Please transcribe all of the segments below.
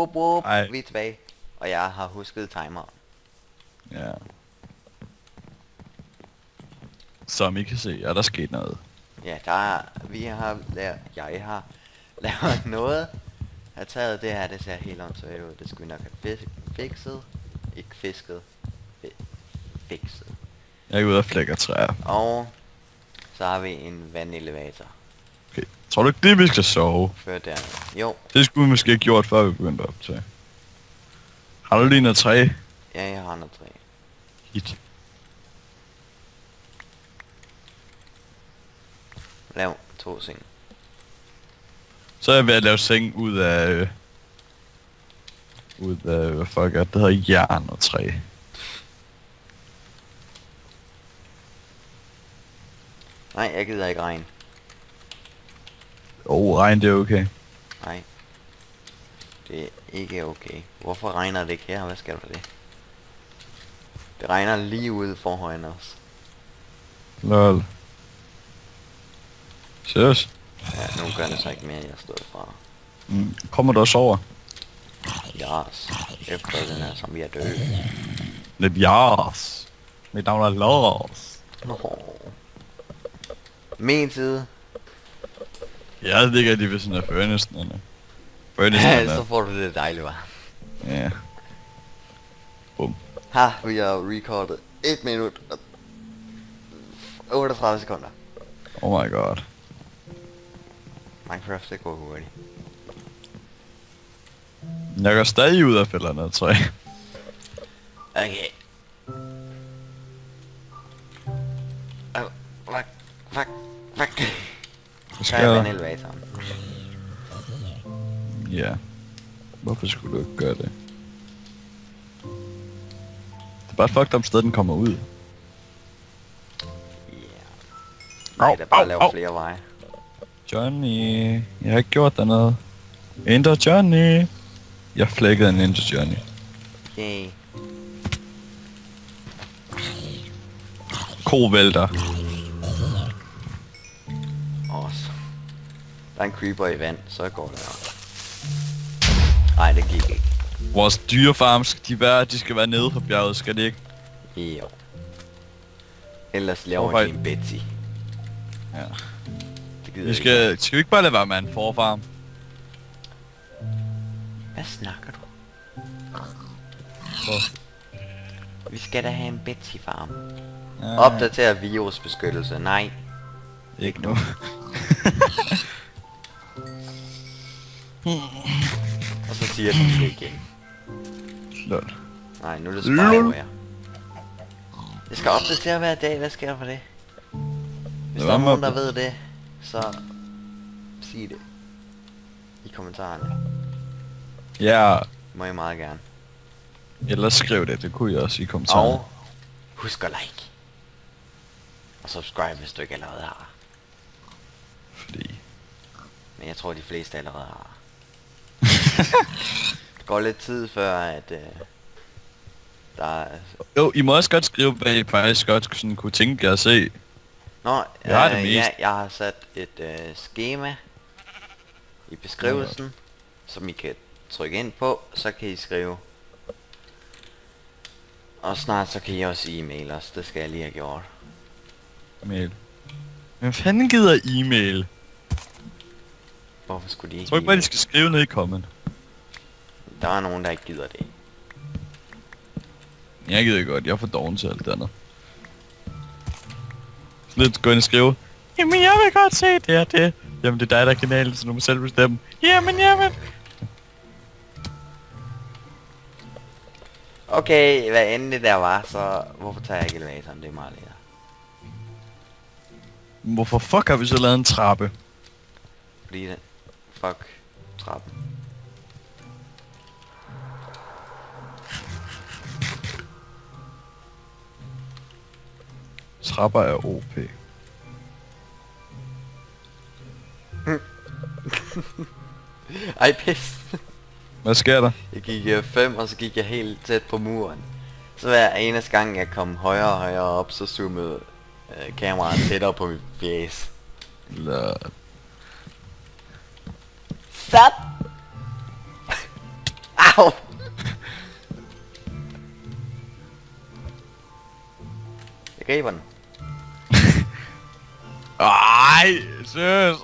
Whoop, Ej. vi er tilbage. Og jeg har husket timeren. Ja. Som I kan se, er der sket noget. Ja, jeg har lavet noget. Har taget det her, det ser helt åndssvagt ud. Det skulle vi nok have fikset. Ikke fisket. Fikset. Jeg er ude af flækker træer. Og så har vi en vandelevator. Okay. Tror du ikke det, vi skal sove? Før dernede. Jo. Det skulle vi måske have gjort, før vi begyndte at optage. Har du lige noget træ? Ja, jeg har noget træ. Hit. Lav 2 seng. Så er jeg ved at lave seng ud af... hvad fuck er det, hedder jern og træ. Nej, jeg gider ikke regn. Regn det er okay. Nej. Det er ikke okay. Hvorfor regner det ikke her? Hvad skal der det? Det regner lige ude foran os. Lol. Seriøst? Ja, nu gør det så ikke mere, jeg stod fra. Kommer du også over? Yes. Efter den her, som vi er døde. Lidt jars. Mit navn er Lars. Min side. Jeg ved ikke, at de vil sådan her furnace eller. Ja, så får du det dejligt, hva'? Ja. Bum. Ha, vi har recordet 1 minut og 38 sekunder. Oh my god. Minecraft, det går hurtigt. Jeg går stadig ud af fælderne, tror jeg. Okay. Fuck. Hvad Så skal er jeg der? vandelevatoren. Ja. Hvorfor skulle du ikke gøre det? Det er bare fucked up sted, den kommer ud. Ja. Nej, der bare au, lave au. flere veje. Johnny, jeg har ikke gjort der noget. Enter Johnny. Jeg flækkede en Enter Johnny. Yay. Ko vælter. Også. Der er en creeper i vand, så går det her. Nej, det gik ikke. Vores dyrefarm de skal være nede på bjerget, skal det ikke? Jo. Ellers laver Hvorfor de en Betsy. Ja. Det gider Vi jeg ikke. skal vi ikke bare lade være med en forfarm? Hvad snakker du? Hvor? Vi skal da have en Betsy farm. Ja, Opdater virusbeskyttelse. Nej. ikke nu. Og så siger den det igen. Lol. Nej, nu er det spyware. Jeg skal opdatere hver dag. Hvad sker der for det? Hvis der er nogen, der ved det, så sig det i kommentarerne. Ja, Må jeg meget gerne. ellers skriv det kunne jeg også i kommentarerne. Og husk at like. Og subscribe, hvis du ikke allerede har. Fordi... Men jeg tror, de fleste allerede har. Det går lidt tid før, at der er... Jo, I må også godt skrive, hvad I faktisk godt sådan kunne tænke jer at se. Nå, Jeg har det mest. ja, jeg har sat et skema i beskrivelsen, som I kan trykke ind på, så kan I skrive. Og snart så kan I også e-mail os, det skal jeg lige have gjort. E-mail. Hvem fanden gider e-mail? Hvorfor skulle de Jeg ikke tror ikke bare, de e-mail? skal skrive ned i comment. Der er nogen, der ikke gider det. Jeg gider godt, jeg er for doven til alt det andet. Så lidt gå ind og skrive. Jamen jeg vil godt se det og det. Jamen det er dig, der er kanalen, så du må selv bestemme. Jamen. Okay, hvad end det der var, så hvorfor tager jeg ikke elevatoren? Det er meget lækkert. Hvorfor fuck har vi så lavet en trappe? Fordi det... Fuck trappen. Trapper er OP. Ej, pis. Hvad sker der? Jeg gik 5, og så gik jeg helt tæt på muren. Så hver eneste gang jeg kom højere og højere op, så zoomede kameraet tættere på mit fjes. Lad. Stop! Au! Jeg griber den. Ej, seriøst.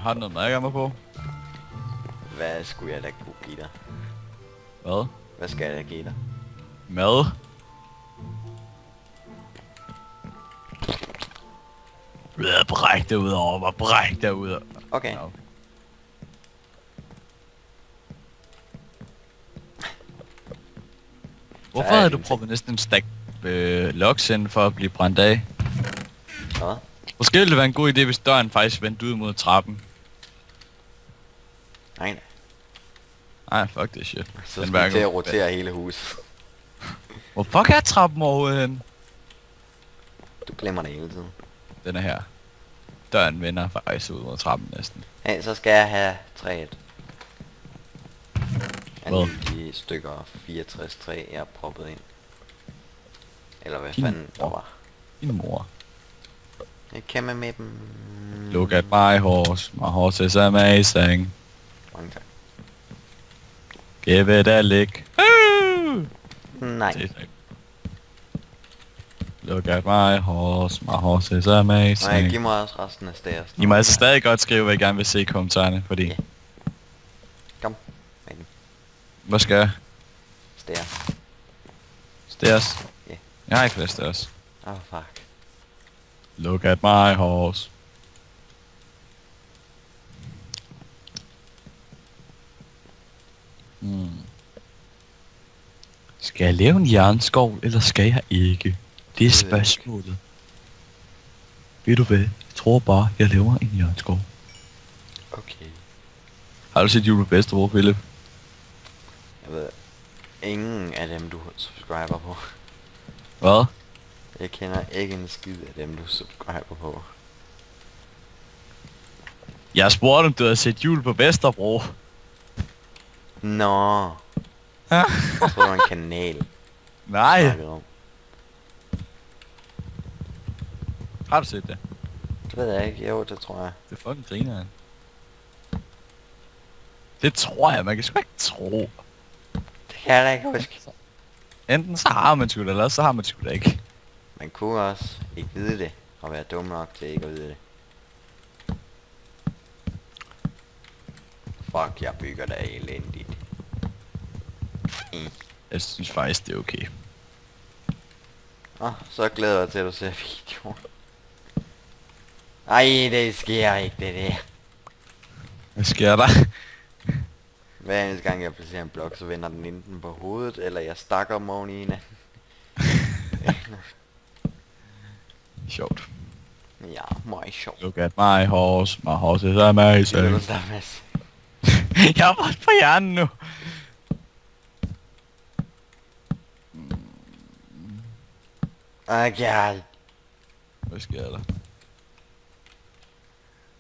Har du noget mad, jeg gerne på? Hvad skulle jeg da kunne give dig? Hvad? Hvad skal jeg give dig? Mad? Bræk det ud over mig, bræk det ud over. Okay. No. Hvorfor havde du prøvet næsten en stack logs ind for at blive brændt af? Hvad? Måske ville det være en god idé, hvis døren faktisk vendte ud mod trappen. Nej. Nej, fuck det shit. Så skal vi til at rotere hele huset. Hvor fuck er trappen overhovedet henne? Du glemmer det hele tiden. Den er her. Døren vender faktisk ud mod trappen næsten. Ja, så skal jeg have træet. Hvad? De stykker 64 træ, jeg har proppet ind. Eller hvad Din fanden der mor. var. Din mor. Jeg kæmper med dem. Look at my horse. My horse is amazing. Mange tak. Give it a lick. Nej. Look at my horse. My horse is amazing. Nej, giv mig også resten af stairs. I må altså stadig godt skrive, hvad I gerne vil se i kommentarerne, fordi... Ja. Kom. Med den. Hvad skal jeg? Stairs. Stairs? Ja. Jeg har ikke flere stairs. Oh fuck. Look at my horse. Skal jeg lave en jernskov, eller skal jeg ikke? Det er spørgsmålet. Ved du hvad? Jeg tror bare, jeg laver en jernskov. Okay. Har du set Jule Bedstebror, Philip? Jeg ved ingen af dem du subscriber på. Hvad? Jeg kender ikke en skid af dem du subscriber på. Jeg spurgte om du havde set Jule på Vesterbro. Nå. Jeg tror det var en kanal. Nej. snakkede om. Har du set det? Det ved jeg ikke. Jo, det tror jeg. Det er fucking grineren. Det tror jeg, man kan sgu ikke tro. Det kan jeg da ikke huske. Enten så har man sgu det, eller så har man sgu det ikke. Man kunne også ikke vide det, og være dum nok til ikke at vide det. Fuck, jeg bygger da elendigt. Jeg synes faktisk, det er okay. Så glæder jeg til at se videoen. Ej, det sker ikke, det der. Hvad sker der? Hver eneste gang jeg placerer en blok, så vender den enten på hovedet, eller jeg stakker dem oven i en. Sjovt. Ja, meget sjovt. Look at my horse. My horse is amazing. Jeg har været på hjernen nu. Okay. Hvad sker der?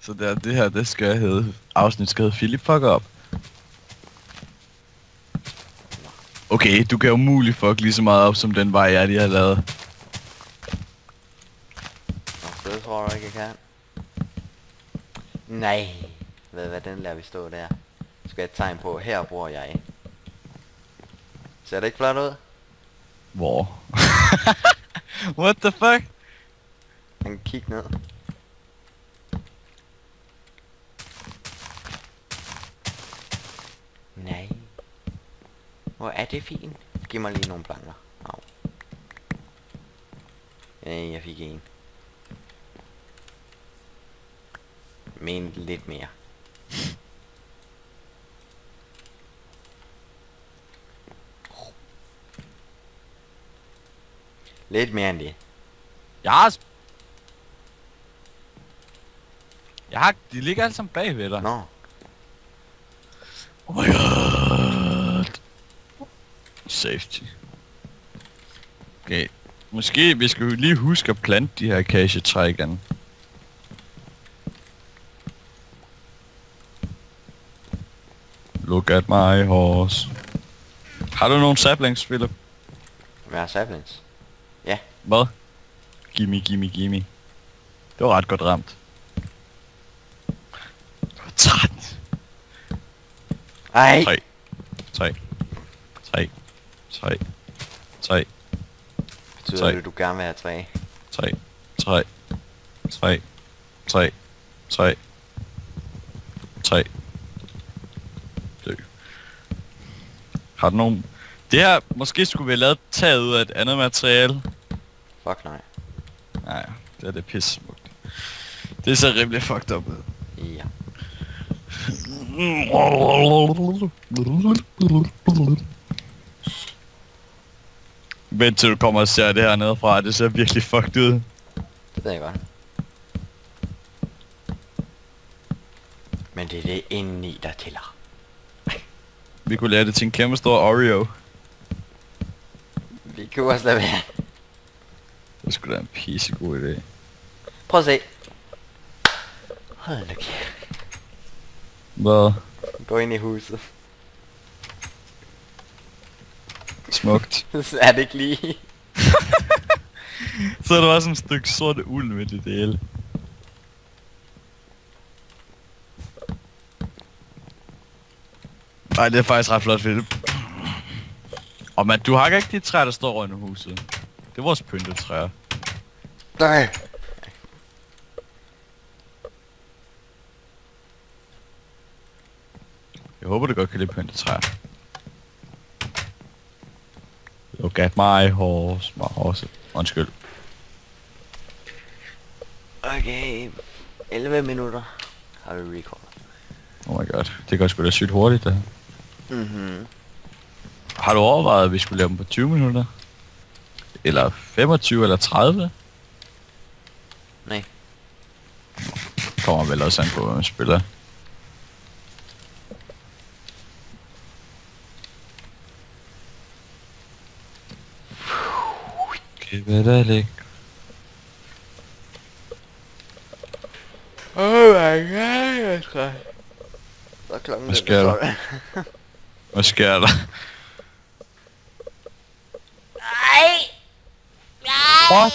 Så det her, det skal hedde... Afsnit skal hedde Philip fuck up. Okay, du kan umuligt fuck lige så meget op, som den vej jeg lige har lavet. Nå, det tror du ikke, jeg kan. Nej. Ved hvad, den lader vi stå der. Så skal jeg et tegn på, her bor jeg. Ser det ikke flot ud? Hvor? What the fuck? Han kan kigge ned. Nej. Hvor er det fint? Giv mig lige nogle planker. Au. Ja, jeg fik en. Men lidt mere. Lidt mere end det. De ligger alle sammen bagved dig. Nå. Oh my god. Safety. Okay. Måske vi skal lige huske at plante de her acacia-træ igen. Look at my horse. Har du nogen saplings, Philip? Hvad er saplings? Ja. Hvad? Gimme. Det var ret godt ramt. 13. Ej! 3. 3. 3. 3. 3. Betyder 3. det, du gerne vil have 3? 3. 3. 3. 3. 3. 3. Dø. Har du nogen... Det her, måske skulle vi have lavet taget ud af et andet materiale. Fuck nej. Nej, det er det pisse smukt. Det er så rimelig fucked up. Ja. Vent til du kommer og ser det her nedefra, det ser virkelig fucked ud. Det ved jeg godt. Men det er det indeni, der tæller. Vi kunne lære det til en kæmpe stor Oreo. Vi kan også lade være. Det skulle da en pissegod idé. Prøv at se. Hold da kæft. Hvad? Gå ind i huset. Smukt. Så er det ikke lige. Så er der også et stykke sorte uld med det hele. Nej, det er faktisk ret flot film. Og man, du har ikke de træer, der står rundt om huset. Det er vores pyntetræer. Nej. Jeg håber, du godt kan lide pyntetræer. Look at my horse. Undskyld. Okay. 11 minutter har vi record. Oh my god. Det går sgu da sygt hurtigt, det her. Mhm. Har du overvejet, at vi skulle lave dem på 20 minutter? Eller 25 eller 30? Nej. Kommer vel også an på, hvad man spiller. Giv det ligge. Oh my god, jeg skal. Så er klokken Hvad sker der? Hvad sker der? Nej! What?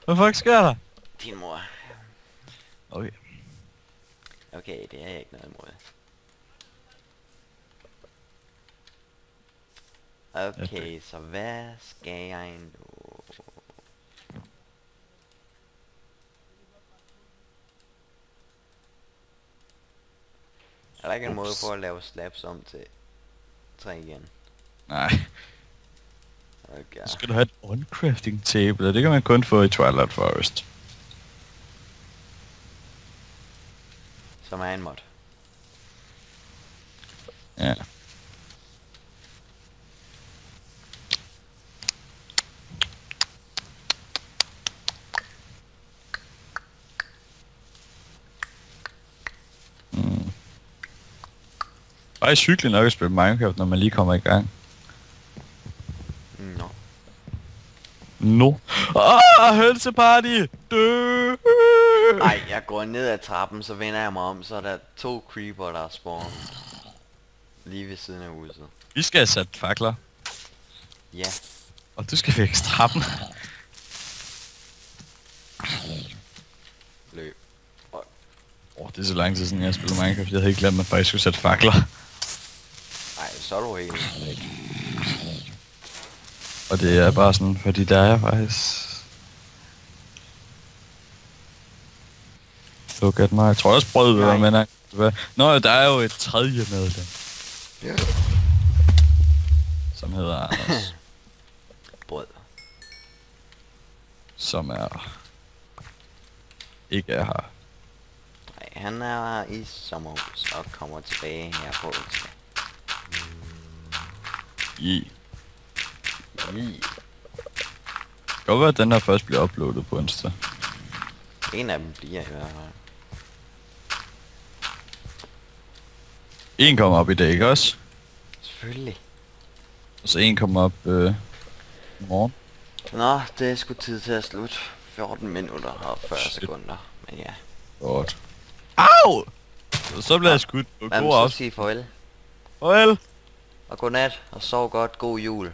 Hvad fuck sker der? Din mor. Okay. Okay, det er jeg ikke noget imod. Okay, så hvad skal jeg nu? Er der ikke en måde på at lave slabs om til 3 igen? Nej. Okay. Så skal du have et uncrafting table, og det kan man kun få i Twilight Forest. Som er en mod. Ja. Faktisk hyggeligt nok at spille Minecraft, når man lige kommer i gang. Nå. No. Hønseparty! Dø! Ej, jeg går ned ad trappen, så vender jeg mig om, så er der 2 creeper, der er spawnet. Lige ved siden af huset. Vi skal have sat fakler. Ja. Og du skal vækse trappen. Løb. Det er så lang tid siden, jeg spiller Minecraft. Jeg havde ikke glemt, at man faktisk skulle sætte fakler. Ej, så er du helt væk. Og det er bare sådan, fordi der er faktisk... Look at mig. Jeg tror også brød vil være med. Nå, der er jo et tredje medlem. Ja. Som hedder Anders. Brød. Som er... Ikke er her. Nej, han er i sommerhus og kommer tilbage her på onsdag. I. I. Godt være, at den her først bliver uploadet på onsdag. En af dem bliver i hvert fald. En kommer op i dag, ikke også? Selvfølgelig. Og så en kommer op i morgen. Nå, det er sgu tid til at slutte. 14 minutter og 40 sekunder. Men ja. Godt. Au! Så bliver jeg skudt. Lad mig så sige farvel. Farvel! Og godnat, og sov godt. God jul.